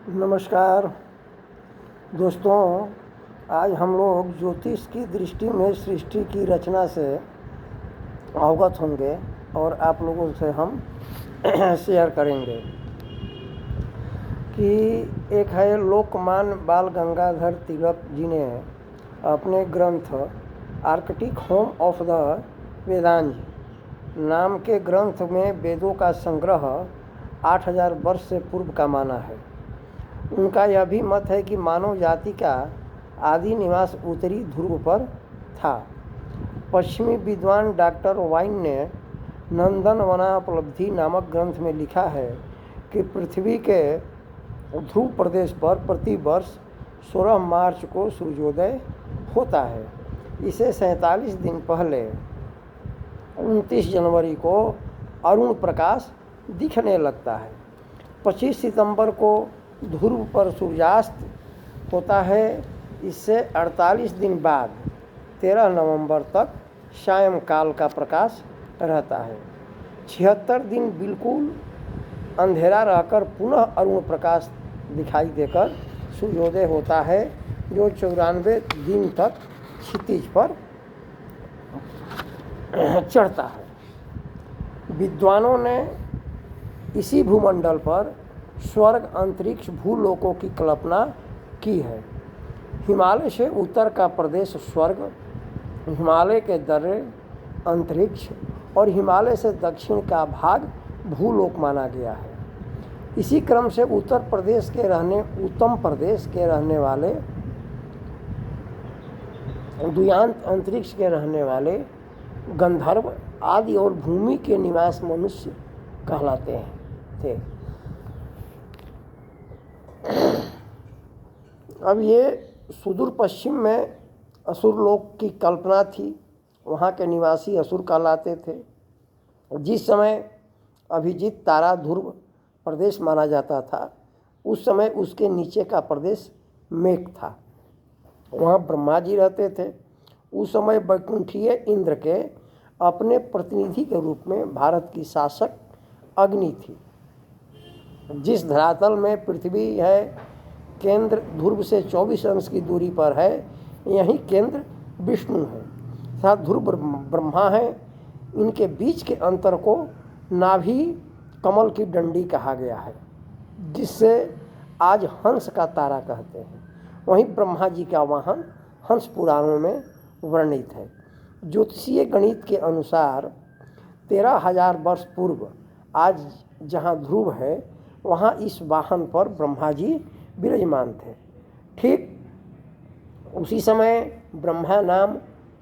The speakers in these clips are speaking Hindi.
नमस्कार दोस्तों, आज हम लोग ज्योतिष की दृष्टि में सृष्टि की रचना से अवगत होंगे और आप लोगों से हम शेयर करेंगे कि एक है लोकमान्य बाल गंगाधर तिलक जी ने अपने ग्रंथ आर्कटिक होम ऑफ द वेदांज नाम के ग्रंथ में वेदों का संग्रह 8000 वर्ष से पूर्व का माना है। उनका यह भी मत है कि मानव जाति का आदि निवास उत्तरी ध्रुव पर था। पश्चिमी विद्वान डॉक्टर वाइन ने नंदनवनापलब्धि नामक ग्रंथ में लिखा है कि पृथ्वी के ध्रुव प्रदेश पर प्रति वर्ष 16 मार्च को सूर्योदय होता है। इसे 47 दिन पहले 29 जनवरी को अरुण प्रकाश दिखने लगता है। 25 सितंबर को ध्रुव पर सूर्यास्त होता है। इससे 48 दिन बाद 13 नवंबर तक सायंकाल का प्रकाश रहता है। 76 दिन बिल्कुल अंधेरा रहकर पुनः अरुण प्रकाश दिखाई देकर सूर्योदय होता है, जो 94 दिन तक क्षितिज पर चढ़ता है। विद्वानों ने इसी भूमंडल पर स्वर्ग, अंतरिक्ष, भूलोकों की कल्पना की है। हिमालय से उत्तर का प्रदेश स्वर्ग, हिमालय के दर्रे अंतरिक्ष और हिमालय से दक्षिण का भाग भूलोक माना गया है। इसी क्रम से उत्तम प्रदेश के रहने वाले, द्वियांत अंतरिक्ष के रहने वाले गंधर्व आदि और भूमि के निवास मनुष्य कहलाते थे। अब ये सुदूर पश्चिम में असुर लोक की कल्पना थी। वहाँ के निवासी असुर कहलाते थे। जिस समय अभिजीत तारा ध्रुव प्रदेश माना जाता था, उस समय उसके नीचे का प्रदेश मेघ था। वहाँ ब्रह्मा जी रहते थे। उस समय वैकुंठीय इंद्र के अपने प्रतिनिधि के रूप में भारत की शासक अग्नि थी। जिस धरातल में पृथ्वी है, केंद्र ध्रुव से 24 अंश की दूरी पर है। यही केंद्र विष्णु है, साथ ध्रुव ब्रह्मा है। इनके बीच के अंतर को नाभि कमल की डंडी कहा गया है, जिससे आज हंस का तारा कहते हैं। वहीं ब्रह्मा जी का वाहन हंस पुराणों में वर्णित है। ज्योतिषीय गणित के अनुसार 13,000 वर्ष पूर्व आज जहाँ ध्रुव है, वहाँ इस वाहन पर ब्रह्मा जी विराजमान थे। ठीक उसी समय ब्रह्मा नाम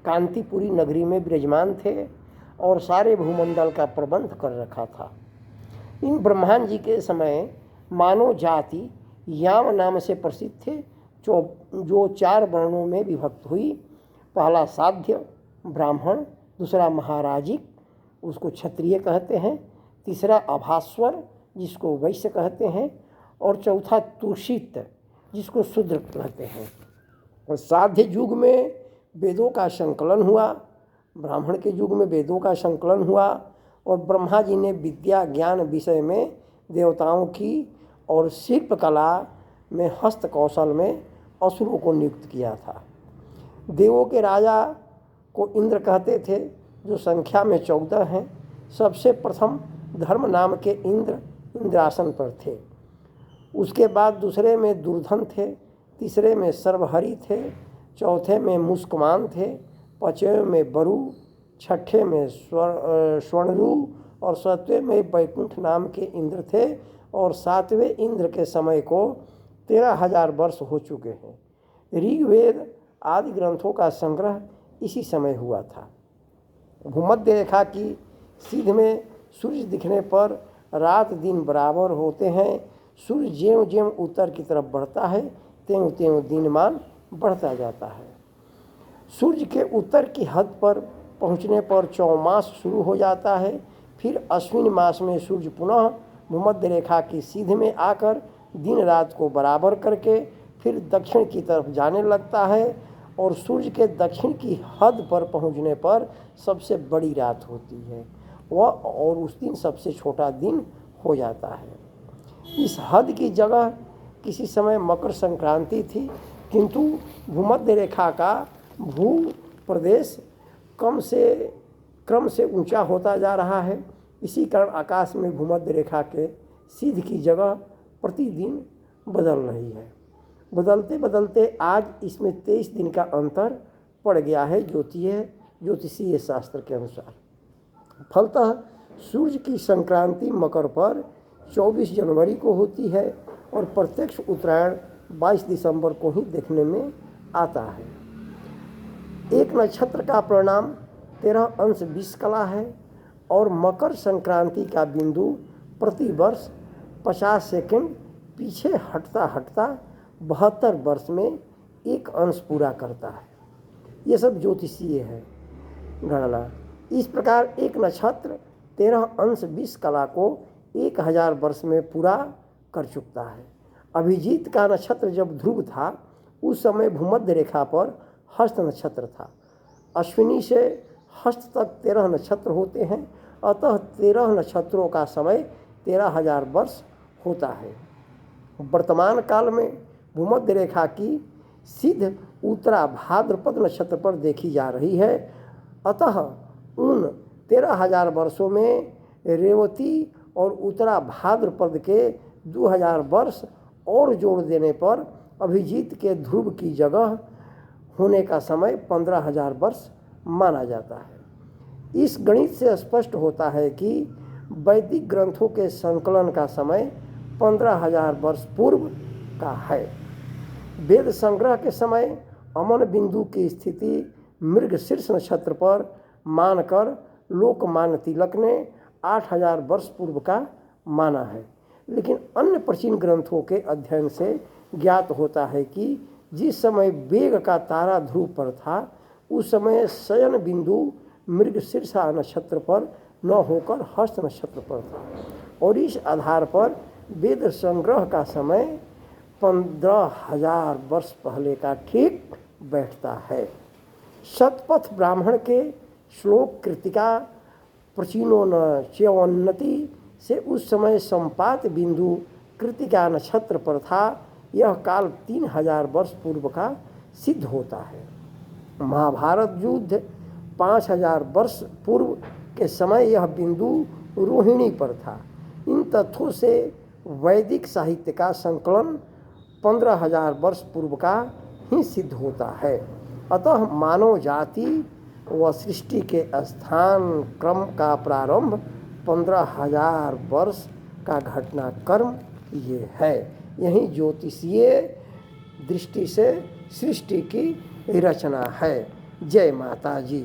कांतिपुरी नगरी में विराजमान थे और सारे भूमंडल का प्रबंध कर रखा था। इन ब्रह्मांड जी के समय मानव जाति याम नाम से प्रसिद्ध थे, जो 4 वर्णों में विभक्त हुई। पहला साध्य ब्राह्मण, दूसरा महाराजिक, उसको क्षत्रिय कहते हैं, तीसरा अभास्वर, जिसको वैश्य कहते हैं, और चौथा तुषित, जिसको शूद्र कहते हैं। और साध्य युग में वेदों का संकलन हुआ, ब्राह्मण के युग में वेदों का संकलन हुआ और ब्रह्मा जी ने विद्या ज्ञान विषय में देवताओं की और शिल्पकला में हस्त कौशल में असुरों को नियुक्त किया था। देवों के राजा को इंद्र कहते थे, जो संख्या में 14 हैं। सबसे प्रथम धर्म नाम के इंद्र इंद्रासन पर थे। उसके बाद दूसरे में दुर्धन थे, तीसरे में सर्वहरि थे, चौथे में मुस्कमान थे, पांचवें में बरु, छठे में स्वर्णरु और सातवें में वैकुंठ नाम के इंद्र थे। और 7वें इंद्र के समय को 13,000 वर्ष हो चुके हैं। ऋग्वेद आदि ग्रंथों का संग्रह इसी समय हुआ था। भूमध्य रेखा की सीध में सूर्य दिखने पर रात दिन बराबर होते हैं। सूर्य ज्यों ज्यों उत्तर की तरफ बढ़ता है, त्यों त्यों दिनमान बढ़ता जाता है। सूर्य के उत्तर की हद पर पहुंचने पर चौमास शुरू हो जाता है। फिर अश्विन मास में सूर्य पुनः भूमध्य रेखा की सीध में आकर दिन रात को बराबर करके फिर दक्षिण की तरफ जाने लगता है और सूर्य के दक्षिण की हद पर पहुंचने पर सबसे बड़ी रात होती है वह, और उस दिन सबसे छोटा दिन हो जाता है। इस हद की जगह किसी समय मकर संक्रांति थी, किंतु भूमध्य रेखा का भू प्रदेश क्रम से ऊंचा होता जा रहा है। इसी कारण आकाश में भूमध्य रेखा के सीध की जगह प्रतिदिन बदल रही है। बदलते बदलते आज इसमें 23 दिन का अंतर पड़ गया है ज्योतिषीय शास्त्र के अनुसार। फलतः सूर्य की संक्रांति मकर पर 24 जनवरी को होती है और प्रत्यक्ष उत्तरायण 22 दिसंबर को ही देखने में आता है। एक नक्षत्र का परिणाम 13 अंश 20 कला है और मकर संक्रांति का बिंदु प्रति वर्ष 50 सेकंड पीछे हटता हटता 72 वर्ष में 1 अंश पूरा करता है। ये सब ज्योतिषीय है गणना। इस प्रकार एक नक्षत्र 13 अंश 20 कला को 1000 वर्ष में पूरा कर चुकता है। अभिजीत का नक्षत्र जब ध्रुव था उस समय भूमध्य रेखा पर हस्त नक्षत्र था। अश्विनी से हस्त तक 13 नक्षत्र होते हैं, अतः 13 नक्षत्रों का समय 13,000 वर्ष होता है। वर्तमान काल में भूमध्य रेखा की सिद्ध उत्तरा भाद्रपद नक्षत्र पर देखी जा रही है, अतः उन 13,000 वर्षों में रेवती और उत्तरा भाद्रपद के 2000 वर्ष और जोड़ देने पर अभिजीत के ध्रुव की जगह होने का समय 15,000 वर्ष माना जाता है। इस गणित से स्पष्ट होता है कि वैदिक ग्रंथों के संकलन का समय 15,000 वर्ष पूर्व का है। वेद संग्रह के समय अमन बिंदु की स्थिति मृगशीर्ष नक्षत्र पर मानकर लोकमान्य तिलक ने 8,000 वर्ष पूर्व का माना है। लेकिन अन्य प्राचीन ग्रंथों के अध्ययन से ज्ञात होता है कि जिस समय वेग का तारा ध्रुव पर था उस समय शयन बिंदु मृगशीर्षा नक्षत्र पर न होकर हस्त नक्षत्र पर था और इस आधार पर वेद संग्रह का समय 15,000 वर्ष पहले का ठीक बैठता है। शतपथ ब्राह्मण के श्लोक कृतिका प्रचीनोन्नति से उस समय संपात बिंदु कृतिका नक्षत्र पर था। यह काल 3,000 वर्ष पूर्व का सिद्ध होता है। महाभारत युद्ध 5,000 वर्ष पूर्व के समय यह बिंदु रोहिणी पर था। इन तथ्यों से वैदिक साहित्य का संकलन 15,000 वर्ष पूर्व का ही सिद्ध होता है। अतः मानव जाति व सृष्टि के स्थान क्रम का प्रारंभ 15,000 वर्ष का घटनाक्रम ये है। यही ज्योतिषीय दृष्टि से सृष्टि की रचना है। जय माता जी।